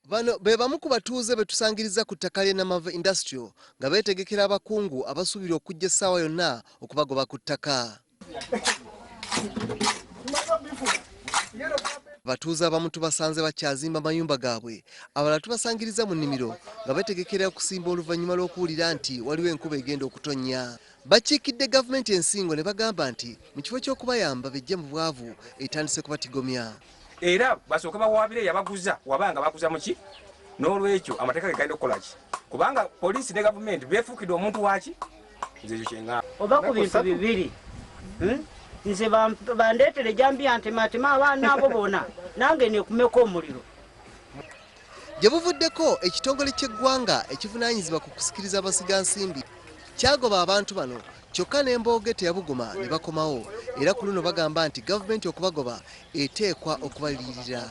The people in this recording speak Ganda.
Bano be bamu ku batuuze betusangiriza ku ttaka ly'e Namanve Industrial nga beetegekera abakungu abasuubira okujja essaawa yonna okubagoba ku ttaka. Abatuuze abamu tubasanze bakyazimba mayumba gaabwe, abalala tubasangiriza mu nnimiro nga beetegekera okusimba oluvannyuma lw'okuwulira nti waliwo enkuba egenda okutonnya. Bakiikidde gavumenti ensingo ne bagamba nti mu kifo ky'okubayamba bejje mu bwavu etandise kubatigomya. Era basooka bawaabire yabaguza wabanga baguza muki n'olwekyo amateeka gegenda okukola ki kubanga poliisi ne gavumenti beefuukidde omuntu waki nze ekyo kyenga oba ku bintu bibiri nze bandeetere jambiya ntematema abaana abo bona nange nekumeko omuliro. Gye buvuddeko ekitongole ky'eggwanga ekivunaanyizibwa ku kusikiriza abasigansimbi kyagoba abantu bano kyokka n'embooge teyabuguma ne bakomawo era ku luno bagamba nti gavumenti okubagoba eteekwa okubaliyirira.